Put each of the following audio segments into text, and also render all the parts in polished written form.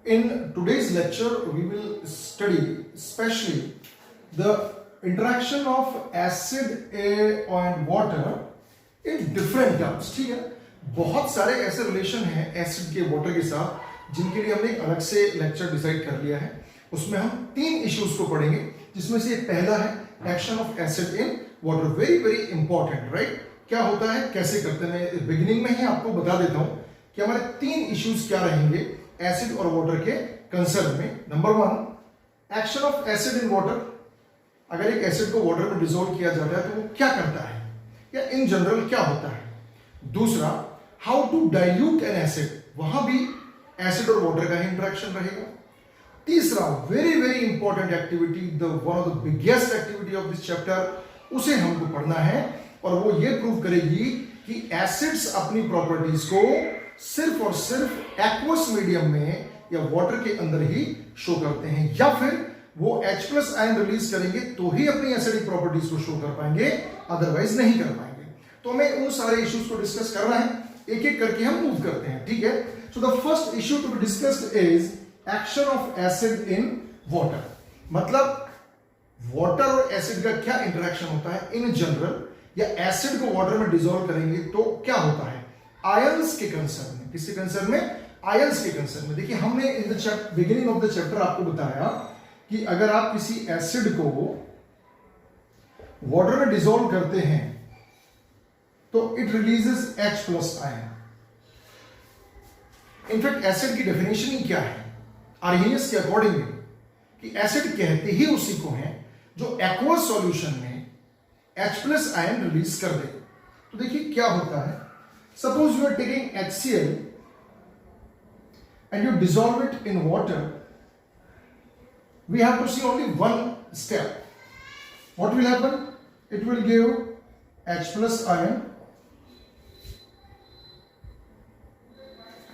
In today's lecture, we will study especially the interaction of acid, air and water in different terms. ठीक है, बहुत सारे ऐसे relation हैं एसिड के वाटर के साथ जिनके लिए हमने अलग से लेक्चर डिसाइड कर लिया है. उसमें हम तीन इश्यूज को पढ़ेंगे, जिसमें से पहला है action of acid in water. Very very important, right? क्या होता है, कैसे करते हैं, मैं बिगिनिंग में ही आपको बता देता हूं कि हमारे तीन इश्यूज क्या रहेंगे एसिड और वाटर के कंसर्न में. Number one, action of acid in water. अगर एक एसिड को वाटर में डिसॉल्व किया जाता है तो वो क्या करता है या इन जनरल क्या होता है. दूसरा, how to dilute an acid. वहां भी एसिड और वाटर का ही इंटरेक्शन रहेगा. तीसरा, very very important activity, the one of the biggest activity of this chapter, उसे हमको पढ़ना है और वो ये प्रूव करेगी कि एसिड्स अपनी प्रॉपर्टीज को सिर्फ और सिर्फ एक्वस मीडियम में या वाटर के अंदर ही शो करते हैं, या फिर वो H+ आयन रिलीज करेंगे तो ही अपनी एसिडिक प्रॉपर्टीज को शो कर पाएंगे, अदरवाइज नहीं कर पाएंगे. तो हमें उन सारे इश्यूज को डिस्कस करना है, एक एक करके हम मूव करते हैं. ठीक है, so the first issue to be discussed is action of acid in water. मतलब वाटर और एसिड का क्या इंटरेक्शन होता है इन जनरल, या एसिड को वाटर में डिसॉल्व करेंगे तो क्या होता है आयंस के कंसर्न में. किसके कंसर्न में? आयंस के कंसर्न में. देखिए, हमने in the beginning of the chapter आपको बताया कि अगर आप किसी एसिड को वाटर में डिसॉल्व करते हैं तो it releases H+ ion. In fact acid की डेफिनेशन ही क्या है आर्हेनियस के अकॉर्डिंगली, कि एसिड कहते ही उसी को है जो एक्वस सॉल्यूशन में H+ आयन रिलीज कर दे. तो देखिए क्या होता है, suppose you are taking HCl and you dissolve it in water. We have to see only one step. What will happen? It will give H+ ion.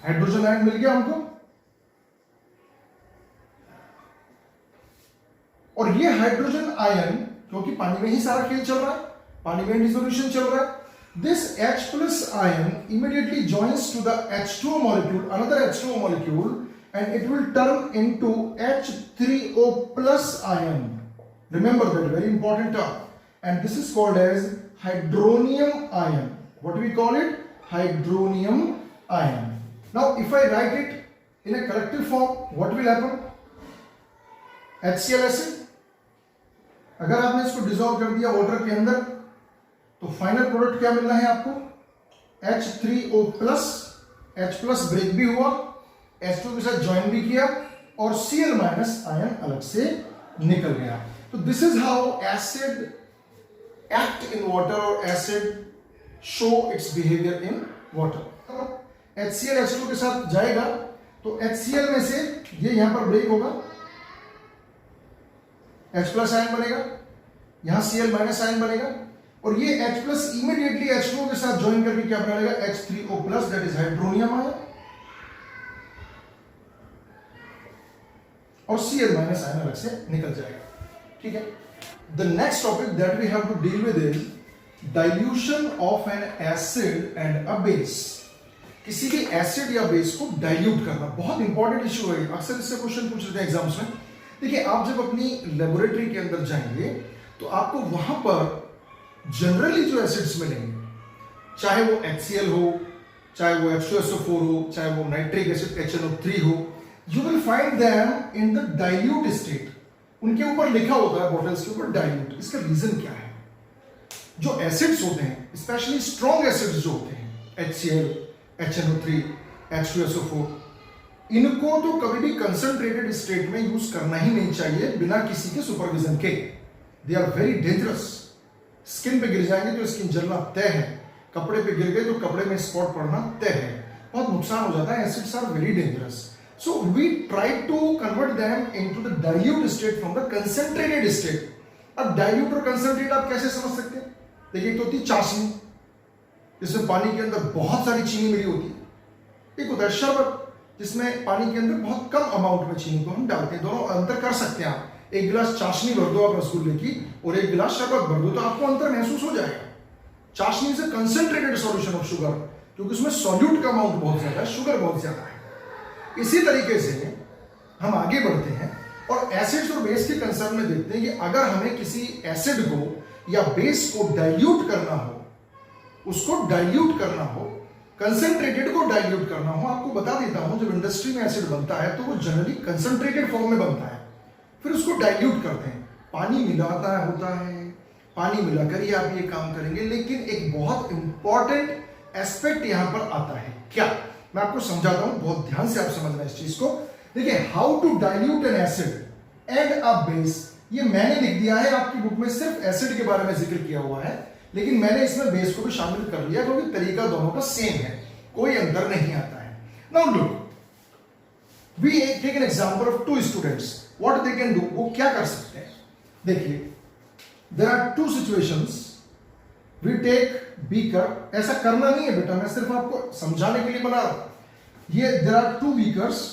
Hydrogen ion मिल गया हमको, और ये हाइड्रोजन आयन, क्योंकि पानी में ही सारा खेल चल रहा है, पानी में डिसोल्यूशन चल रहा है, this H+ ion immediately joins to the H2O molecule, another H2O molecule, and it will turn into H3O+ ion. Remember that, very important term. And this is called as hydronium ion. What do we call it? Hydronium ion. Now, if I write it in a corrective form, what will happen? HCl acid. अगर आपने इसको dissolve कर दिया water के अंदर तो final product क्या मिलना है आपको? H3O+, H+ ब्रेक भी हुआ, H2 के साथ ज्वाइन भी किया और Cl- आयन अलग से निकल गया. तो this is how acid act in water और acid show its behaviour in water. HCl H2 के साथ जाएगा तो HCl में से ये यहां पर ब्रेक होगा, H+ आयन बनेगा, यहां Cl- आयन बनेगा, और ये H+ इमीडिएटली H2O के साथ ज्वाइन करके क्या बनेगा? H3O+, that is hydronium ion, और Cl- आयन अलग से निकल जाएगा. ठीक है, the next topic that we have to deal with is dilution of an acid and a base. किसी भी एसिड या बेस को डाइल्यूट करना बहुत इंपॉर्टेंट इश्यू है. अक्सर इससे क्वेश्चन पूछ लेते हैं एग्जाम्स में. देखिए, आप जब अपनी लेबोरेटरी के अंदर जाएंगे तो आपको वहां पर जनरली जो एसिड्स मिलेंगे, चाहे वो HCl हो, चाहे वो H2SO4 हो, चाहे वो नाइट्रिक एसिड HNO3 हो, you will find them in the dilute state. उनके ऊपर लिखा होता है बॉटल्स के ऊपर डाइल्यूट. इसका रीजन क्या है? जो एसिड्स होते हैं, स्पेशली स्ट्रॉन्ग एसिड्स जो होते हैं, HCl, HNO3, H2SO4, इनको तो कभी भी कंसंट्रेटेड स्टेट में यूज करना ही नहीं चाहिए बिना किसी के सुपरविजन के. They are very dangerous. Skin पे गिर जाएंगे तो स्किन जलना तय है, कपड़े पे गिर गए तो कपड़े में स्पॉट पड़ना तय है, बहुत नुकसान हो जाता है. Acids are very dangerous. So we try to convert them into the dilute state from the concentrated state. अब डाइल्यूट और कंसंट्रेट आप कैसे समझ सकते हैं? देखिए, एक तो होती चाशनी, जिसमें पानी के अंदर बहुत सारी चीनी मिली होती है. एक होता है शरबत, जिसमें पानी के अंदर बहुत कम अमाउंट में चीनी को हम डालते हैं. दोनों अंतर कर सकते हैं आप. एक गिलास चाशनी भर दो आप रसगुल्ले की और एक गिलास शरबत भर दो तो आपको अंतर महसूस हो जाएगा. चाशनी is a concentrated solution of sugar, क्योंकि उसमें सॉल्यूट का अमाउंट बहुत ज्यादा है, शुगर बहुत ज्यादा है. इसी तरीके से हम आगे बढ़ते हैं और एसिड्स और बेस के कंसर्न में देखते हैं कि अगर हमें किसी एसिड को या बेस को डाइल्यूट करना हो, उसको डाइल्यूट करना हो, कंसंट्रेटेड को डाइल्यूट करना हो, आपको बता देता हूं जब इंडस्ट्री में एसिड बनता है तो वो जनरली कंसंट्रेटेड फॉर्म में बनता है, फिर उसको डाइल्यूट करते हैं, पानी मिलाता होता है, पानी मिलाकर ही आप ये काम करेंगे। लेकिन एक बहुत इंपॉर्टेंट एस्पेक्ट यहां पर आता है, क्या मैं आपको समझाता हूं, बहुत ध्यान से आप समझना इस चीज को। देखिए, how to dilute an acid and a base, ये मैंने लिख दिया है आपकी बुक में, सिर्फ एसिड के बारे में जिक्र किया हुआ है, लेकिन मैंने इसमें बेस को भी शामिल कर लिया क्योंकि तरीका दोनों का सेम है, कोई अंतर नहीं आता है। Now look, we take an example of two students, what they can do, वो क्या कर सकते हैं। देखिए, there are two situations, we take beaker, ऐसा करना नहीं है बेटा, मैं सिर्फ आपको समझाने के लिए बना रहा हूं। ये there are two beakers,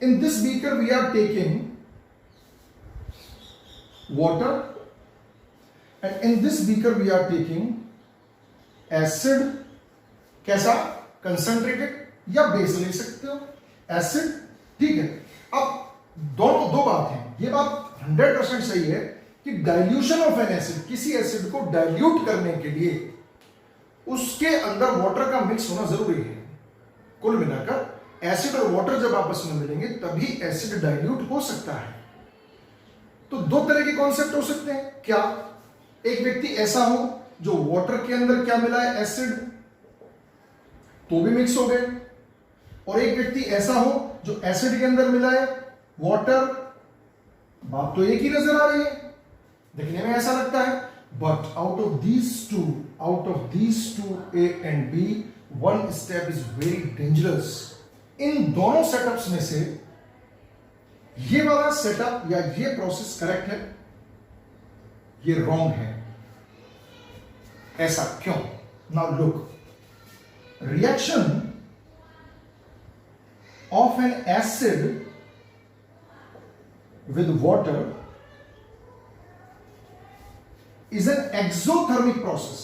in this beaker we are taking water and in this beaker we are taking acid, कैसा, कंसंट्रेटेड या बेस ले सकते हो, एसिड, ठीक है। अब दोनों दो बात है, ये बात 100% सही है कि डाइल्यूशन ऑफ एन एसिड, किसी एसिड को डाइल्यूट करने के लिए उसके अंदर वाटर का मिक्स होना जरूरी है। कुल मिलाकर एसिड और वाटर जब आपस में मिलेंगे तभी एसिड डाइल्यूट हो सकता है। तो दो तरह के कॉन्सेप्ट हो सकते हैं, क्या, एक व्यक्ति ऐसा हो जो वाटर के अंदर क्या मिला है, एसिड, तो भी मिक्स हो गए, और एक व्यक्ति ऐसा हो जो एसिड के अंदर मिला है वाटर, बात तो एक ही नजर आ रही है, देखने में ऐसा लगता है, but out of these two A and B, one step is very dangerous. इन दोनों सेटअप्स में से ये वाला सेटअप या ये प्रोसेस करेक्ट है, ये रॉन्ग है। ऐसा क्यों? Now look, reaction of an acid with water is an exothermic process,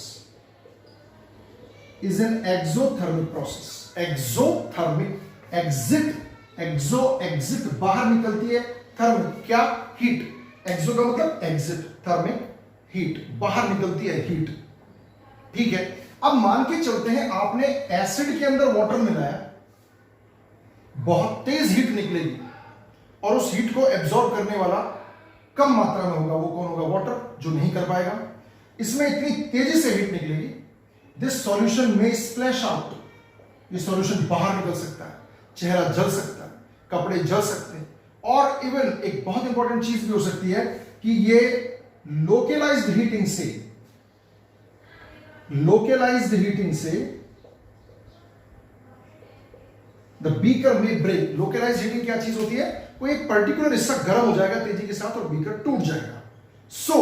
is an exothermic process, exothermic, exit बाहर निकलती है, थर्मिक क्या, हीट, एक्सो का मतलब एग्जिट, थर्मिक हीट, बाहर निकलती है हीट, ठीक है। अब मान के चलते हैं आपने एसिड के अंदर वाटर मिलाया, बहुत तेज हीट निकलेगी और उस हीट को एब्जॉर्ब करने वाला कम मात्रा में होगा, वो कौन होगा, वाटर, जो नहीं कर पाएगा। इसमें इतनी तेजी से हीट निकलेगी, दिस सॉल्यूशन में स्प्लैश आउट, ये सॉल्यूशन बाहर निकल सकता है, चेहरा जल सकता है, कपड़े जल सकते हैं, और इवन एक बहुत इंपॉर्टेंट चीज भी हो सकती है कि ये लोकलाइज्ड हीटिंग से द बीकर में ब्रेक। लोकलाइज्ड हीटिंग क्या चीज होती है, कोई एक पर्टिकुलर हिस्सा गर्म हो जाएगा तेजी के साथ और बीकर टूट जाएगा। So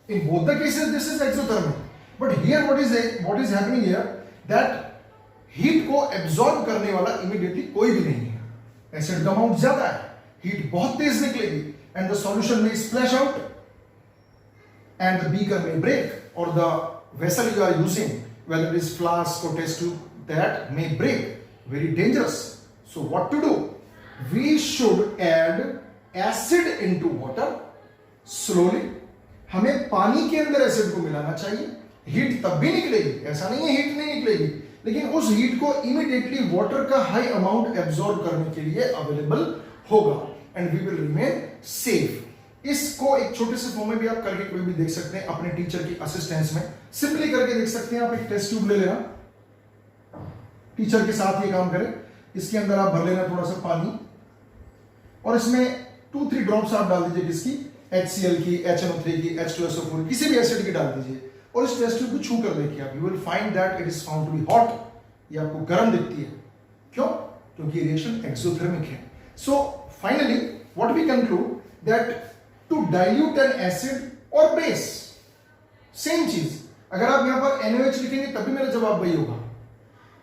in both the cases this is exothermic, but here what is happening here, that heat को एब्जॉर्ब करने वाला इमीडिएटली कोई भी नहीं है, एसिड का अमाउंट ज्यादा है, हीट बहुत तेज निकलेगी, एंड द सॉल्यूशन में splash out and the beaker में ब्रेक, और the vessel you are using, whether it is flask or test tube, that may break, very dangerous. So what to do? We should add acid into water slowly. हमें पानी के अंदर acid को मिलाना चाहिए, heat तब भी निकलेगी, ऐसा नहीं है हीट नहीं निकलेगी, लेकिन उस हीट को इमीडिएटली वाटर का हाई अमाउंट एब्जॉर्ब करने के लिए अवेलेबल होगा, and we will remain safe. इसको एक छोटे से फॉर्म में भी आप करके कोई भी देख सकते हैं, अपने टीचर की असिस्टेंस में सिंपली करके देख सकते हैं। आप एक टेस्ट ट्यूब ले लेना, टीचर के साथ ये काम करें, इसके अंदर आप भर लेना थोड़ा सा पानी, और इसमें 2-3 ड्रॉप्स आप डाल दीजिए, किसकी, HCl की, HNO3 की, H2SO4, किसी भी एसिड की डाल दीजिए, और इस टेस्ट ट्यूब को छू कर देखिए आप, you will find that it is found to be hot, ये आपको गर्म दिखती है, क्यों, क्योंकि रिएक्शन एक्सोथर्मिक है। So finally what we conclude, that to dilute an acid और बेस, सेम चीज, अगर आप यहां पर NaOH लिखेंगे तभी मेरा जवाब वही होगा।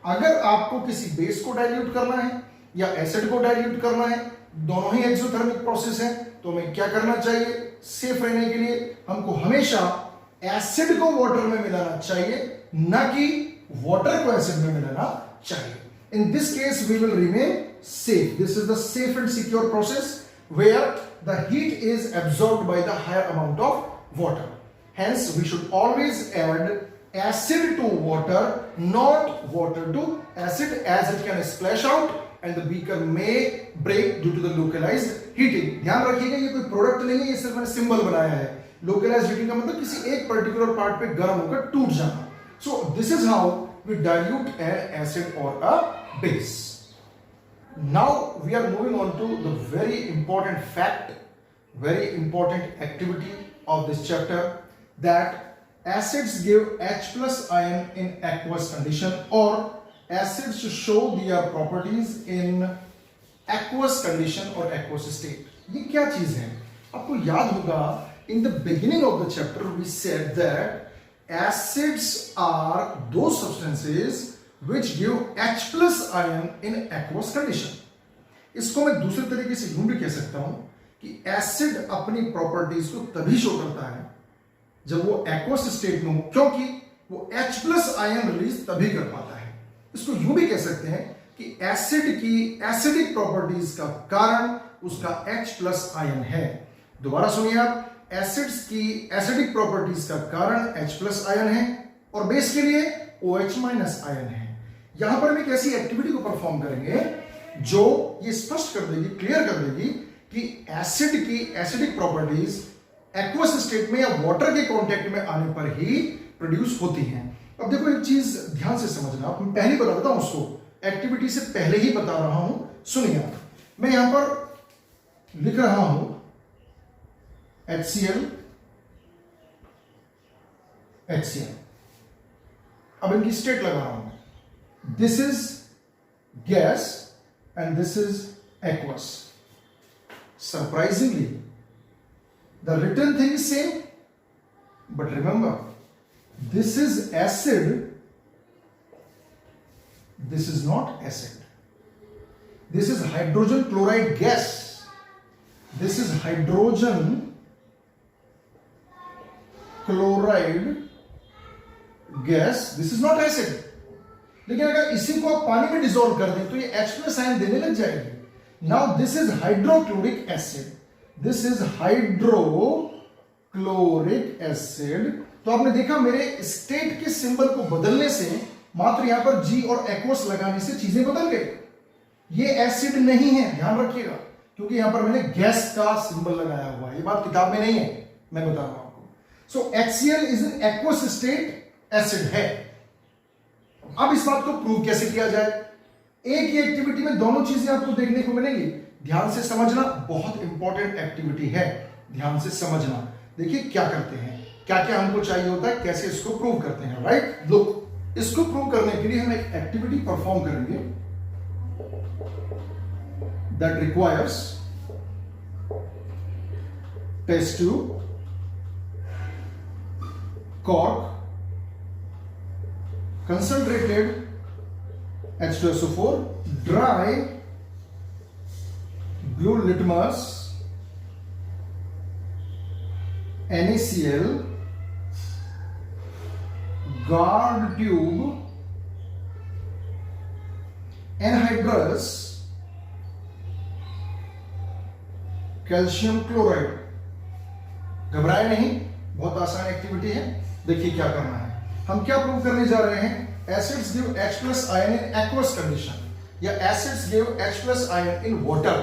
अगर आपको किसी बेस को डाइल्यूट करना है या एसिड को डाइल्यूट करना है, दोनों ही एक्सोथर्मिक प्रोसेस है, तो हमें क्या करना चाहिए, सेफ रहने के लिए हमको हमेशा एसिड को वाटर में मिलाना चाहिए, ना कि वाटर को एसिड में मिलाना चाहिए। In this case, we will remain safe. This is the safe and secure process where the heat is absorbed by the higher amount of water. Hence, we should always add acid to water, not water to acid, as it can splash out and the beaker may break due to the localized heating. ध्यान रखिएगा, ये कोई product नहीं है, ये सिर्फ मैंने symbol बनाया है. Localized heating का मतलब किसी एक पर्टिकुलर पार्ट पे गर्म होकर टूट जाना. So this is how we dilute an acid or a base. Now we are moving on to the very important fact, very important activity of this chapter, that acids give H plus ion in aqueous condition, or acids show their properties in aqueous condition or aqueous state. ये क्या चीज है? आपको याद होगा, in the beginning of the chapter we said that acids are those substances which give H plus ion in aqueous condition. इसको मैं दूसरे तरीके से यूं भी कह सकता हूं कि एसिड अपनी प्रॉपर्टीज को तभी शो करता है जब वो एक्वस स्टेट में हो, क्योंकि वो H प्लस आयन रिलीज तभी कर पाता है. इसको यूं भी कह सकते हैं कि एसिड की एसिडिक प्रॉपर्टीज का कारण उसका H प्लस आयन है. दोबारा सुनिए आप, एसिड्स की एसिडिक प्रॉपर्टीज का कारण H प्लस आयन है और बेस के लिए OH माइनस आयन है. यहां पर हम एक ऐसी एक्टिविटी को परफॉर्म करेंगे जो ये स्पष्ट कर देगी, क्लियर कर देगी कि एसिड की एसिडिक प्रॉपर्टीज एक्वस स्टेट में या वाटर के कांटेक्ट में आने पर ही प्रोड्यूस होती हैं. अब देखो एक चीज ध्यान से समझना, मैं पहले बता देता हूं उसको, एक्टिविटी से पहले ही बता रहा हूं. सुनिए, मैं यहां पर लिख रहा हूं HCl, HCl. अब इनकी स्टेट लगा रहा हूं. This is gas and this is aqueous. Surprisingly, the written thing is same, but remember, this is acid, this is not acid. This is hydrogen chloride gas. This is hydrogen chloride gas. This is not acid. लेकिन अगर इसी को आप पानी में dissolve कर दें तो ये H प्लस आयन देने लग जाएगी. Now this is hydrochloric acid, this is hydrochloric acid. तो आपने देखा मेरे स्टेट के सिंबल को बदलने से, मात्र यहां पर G और एक्वस लगाने से चीजें बदल गई. ये एसिड नहीं है, ध्यान रखिएगा, क्योंकि यहां पर मैंने गैस का सिंबल लगाया हुआ है. ये बात किताब में नहीं है, मैं बता रहा हूं आपको. सो HCl is an aqueous state acid है. अब इस बात को प्रूव कैसे किया जाए? एक ही एक्टिविटी में दोनों चीजें आपको देखने को मिलेंगी. ध्यान से समझना, बहुत इंपॉर्टेंट एक्टिविटी है, ध्यान से समझना. देखिए क्या करते हैं, क्या क्या हमको चाहिए होता है, कैसे इसको प्रूव करते हैं. राइट, लुक, इसको प्रूव करने के लिए हम एक एक्टिविटी परफॉर्म करेंगे that requires test tube, cork, concentrated H2SO4, dry blue litmus, NaCl, guard tube, anhydrous calcium chloride. घबराए नहीं, बहुत आसान एक्टिविटी है. देखिए क्या करना है. हम क्या प्रूव करने जा रहे हैं? Acids give H plus ion in aqueous condition, या acids give H plus ion in water.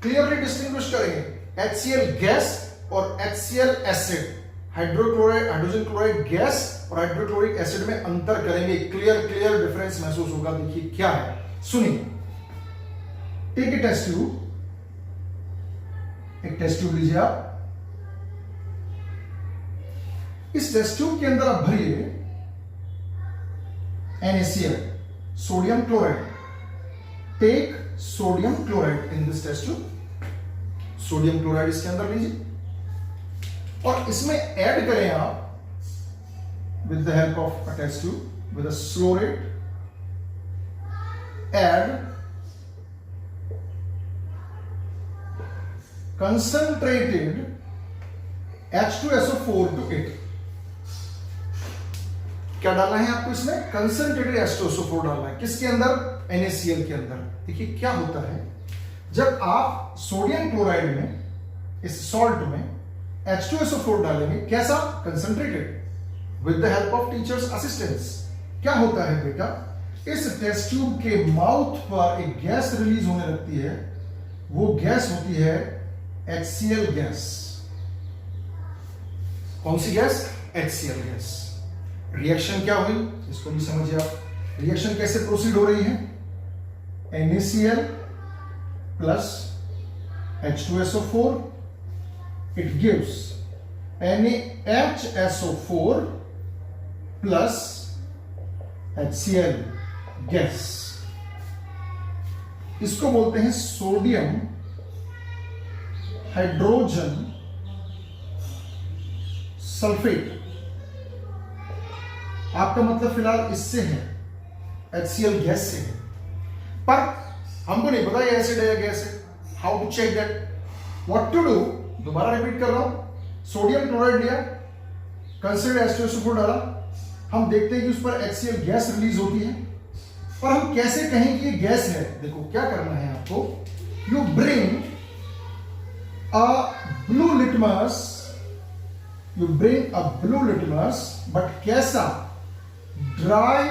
Clearly distinguish करेंगे HCl गैस और HCl acid. Hydrochloride, hydrogen chloride gas और हाइड्रोक्लोरिक एसिड में अंतर करेंगे. क्लियर डिफरेंस महसूस होगा. देखिए क्या है, सुनिए. टेक ए टेस्ट ट्यूब, एक टेस्ट ट्यूब लीजिए आप. इस टेस्ट ट्यूब के अंदर आप भरिए NaCl, sodium chloride. Take sodium chloride in this test tube. Sodium chloride इसके अंदर लीजिए और इसमें ऐड करें आप with the help of a test tube with a slow rate. Add concentrated H2SO4 to it. क्या डालना है आपको इसमें? कंसंट्रेटेड H2SO4 डालना है। किसके अंदर? NaCl के अंदर। देखिए क्या होता है, जब आप सोडियम क्लोराइड में, इस सॉल्ट में H2SO4 डालेंगे, कैसा? Concentrated, with the help of teachers assistance. क्या होता है बेटा, इस टेस्ट ट्यूब के माउथ पर एक गैस रिलीज होने लगती है, वो गैस होती है HCl गैस। कौन सी गैस? HCl gas. रिएक्शन क्या हुई इसको भी समझिए आप। रिएक्शन कैसे प्रोसीड हो रही है? NaCl plus H2SO4, it gives NaHSO4 plus HCl gas. इसको बोलते हैं सोडियम हाइड्रोजन सल्फेट। आपका मतलब फिलहाल इससे है, HCl गैस से है, पर हमको नहीं पता ये एसिड है या गैस है। How to check that? What to do? दोबारा रिपीट कर रहा हूं, सोडियम क्लोराइड लिया, कंसिडर H2SO4 डाला, हम देखते हैं कि उस पर HCl गैस रिलीज होती है, पर हम कैसे कहें कि ये गैस है? देखो क्या करना है आपको, you bring a blue litmus, you bring a blue litmus, but कैसा? Dry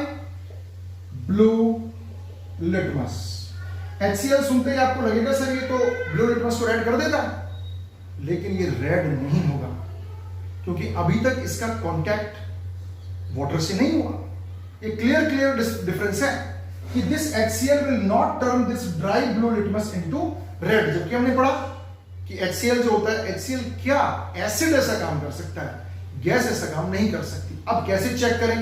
blue litmus. HCl सुनते ही आपको लगेगा सर ये तो ब्लू लिटमस को रेड कर देता है, लेकिन ये रेड नहीं होगा, क्योंकि अभी तक इसका कांटेक्ट वाटर से नहीं हुआ। एक क्लियर डिफरेंस है कि this HCl will not turn this dry blue litmus into red. जबकि हमने पढ़ा कि HCl जो होता है, HCl क्या एसिड ऐसा काम कर सकता है, गैस ऐसा काम नहीं कर सकती। अब कैसे चेक करें?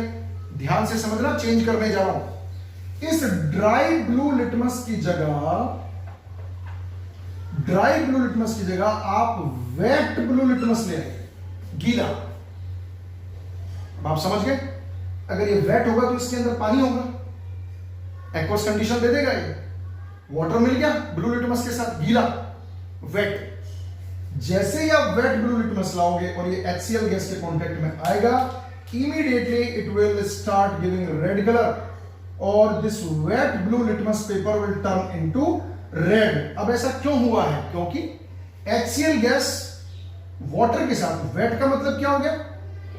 ध्यान से समझना, चेंज करने जा रहा हूं। इस ड्राई ब्लू लिटमस की जगह आप वेट ब्लू लिटमस ले आए, गीला। अब आप समझ गए, अगर ये वेट होगा तो इसके अंदर पानी होगा, एक्वस कंडीशन दे देगा ये, वाटर मिल गया ब्लू लिटमस के साथ, गीला वेट। जैसे ही आप वेट ब्लू लिटमस लाओगे और ये HCl गैस के कांटेक्ट में आएगा, immediately it will start giving red color, और this wet blue litmus paper will turn into red। अब ऐसा क्यों हुआ है? क्योंकि HCl गैस वाटर के साथ, वेट का मतलब क्या हो गया?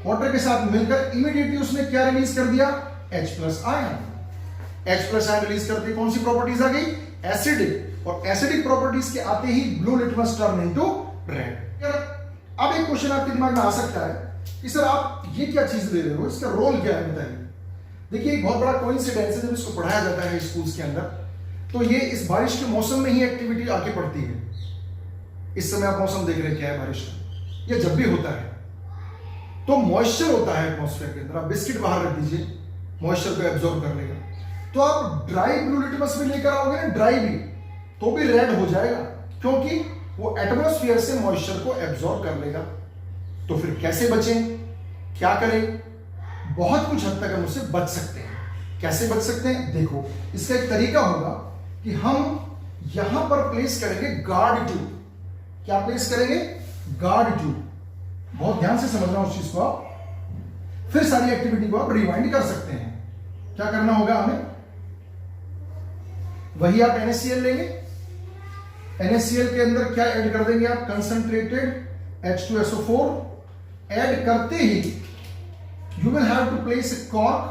वाटर के साथ मिलकर इमीडिएटली उसने क्या रिलीज कर दिया? H plus ion. H plus ion release करते कौन सी प्रॉपर्टीज आ गई? एसिडिक। और एसिडिक प्रॉपर्टीज के आते ही blue litmus turn into red. अब एक क्वेश्चन आपके दिमाग में आ सकता है कि सर आप ये क्या चीज दे रहे हो, इसका रोल क्या है, बताइए। देखिए एक बहुत बड़ा कोइंसिडेंस है, जब इसको पढ़ाया जाता है स्कूल्स के अंदर, तो ये इस बारिश के मौसम में ही एक्टिविटी आके पड़ती है। इस समय आप मौसम देख रहे हैं क्या है बारिश का, ये जब भी होता है तो मॉइस्चर होता है एटमॉस्फेयर के अंदर। आप बिस्किट बाहर रख दीजिए, मॉइस्चर को एब्जॉर्ब कर लेगा। तो आप ड्राई ब्लू लिटमस भी लेकर आओगे ना, ड्राई भी, तो भी रेड हो जाएगा, क्योंकि वो एटमॉस्फेयर से मॉइस्चर को एब्जॉर्ब कर लेगा। तो फिर कैसे बचें, क्या करें? बहुत कुछ हद तक हम उससे बच सकते हैं। कैसे बच सकते हैं? देखो, इसका एक तरीका होगा कि हम यहां पर प्लेस करेंगे गार्ड ट्यूब। क्या प्लेस करेंगे? Guard tube. बहुत ध्यान से समझना उस चीज को आप, फिर सारी एक्टिविटी को आप रिवाइंड कर सकते हैं। क्या करना होगा हमें? वही आप NaCl लेंगे, NaCl के अंदर क्या ऐड कर देंगे आप? Concentrated H2SO4। ऐड करते ही you will have to place a cork.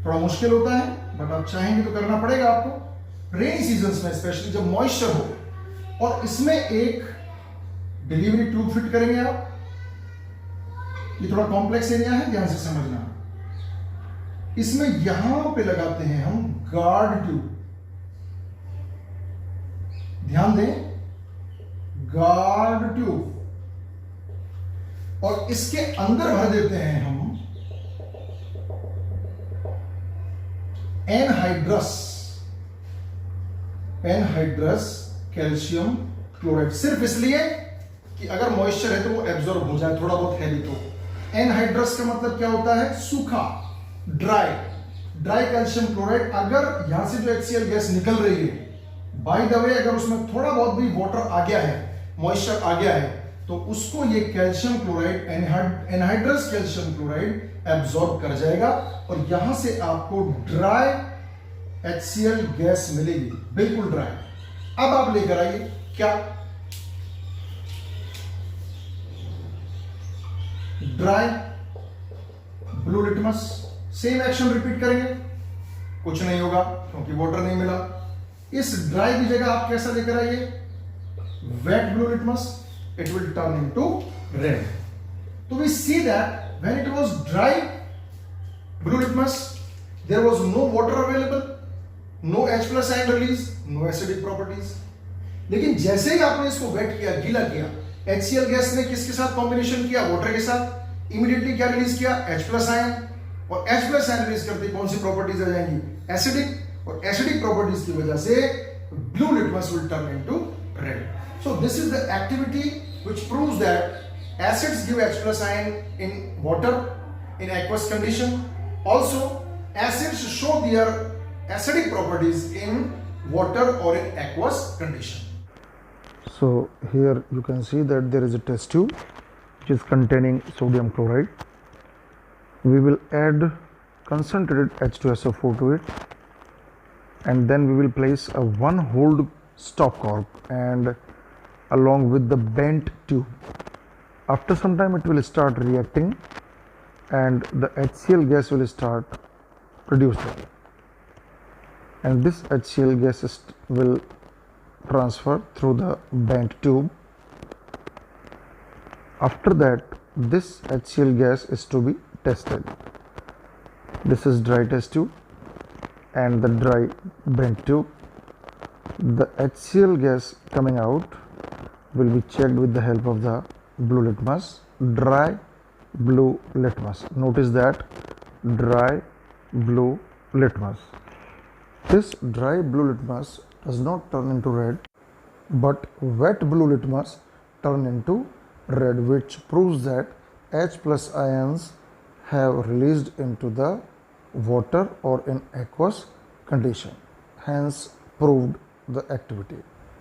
थोड़ा मुश्किल होता है, बट आप चाहेंगे तो करना पड़ेगा आपको, रेनी सीजन्स में स्पेशली, जब मॉइस्चर हो। और इसमें एक डिलीवरी ट्यूब फिट करेंगे आप। ये थोड़ा कॉम्प्लेक्स एरिया है, ध्यान से समझना। इसमें यहां पे लगाते हैं हम गार्ड ट्यूब। ध्यान दें, गार्ड ट्यूब। और इसके अंदर भर देते हैं हम एनहाइड्रस कैल्शियम क्लोराइड, सिर्फ इसलिए कि अगर मॉइस्चर है तो वो एब्जॉर्ब हो जाए, थोड़ा बहुत है भी तो। एनहाइड्रस का मतलब क्या होता है? सूखा, ड्राई कैल्शियम क्लोराइड। अगर यहां से जो HCl गैस निकल रही है, बाय द वे, अगर उसमें थोड़ा बहुत भी वाटर आ गया है, मॉइस्चर आ गया है, तो उसको ये calcium chloride, anhydrous calcium chloride absorb कर जाएगा और यहां से आपको ड्राई HCl गैस मिलेगी, बिल्कुल ड्राई। अब आप लेकर आइए क्या, dry blue litmus, same action repeat करेंगे, कुछ नहीं होगा क्योंकि वाटर नहीं मिला। इस ड्राई की जगह आप कैसा लेकर आइए, wet blue litmus, it will turn into red. So we see that when it was dry blue litmus, there was no water available, no H plus ion release, no acidic properties. लेकिन जैसे ही आपने इसको wait किया, गीला किया, HCl gas ने किसके साथ कॉम्बिनेशन किया, वाटर के साथ, इमीडिएटली क्या रिलीज किया, H plus ion, और H plus ion रिलीज करते कौन सी प्रॉपर्टीज आ जाएंगी, एसिडिक, और एसिडिक प्रॉपर्टीज की वजह से blue litmus will turn into red. So this is the activity which proves that acids give H plus ion in water in aqueous condition. Also, acids show their acidic properties in water or in aqueous condition. So here you can see that there is a test tube which is containing sodium chloride. We will add concentrated H2SO4 to it, and then we will place a 1 hold stop cork and along with the bent tube. After some time it will start reacting and the HCl gas will start producing, and this HCl gas will transfer through the bent tube. After that, this HCl gas is to be tested. This is dry test tube and the dry bent tube. The HCl gas coming out will be checked with the help of the blue litmus, dry blue litmus. Notice that dry blue litmus. This dry blue litmus does not turn into red, but wet blue litmus turn into red, which proves that H plus ions have released into the water or in aqueous condition, hence proved the activity.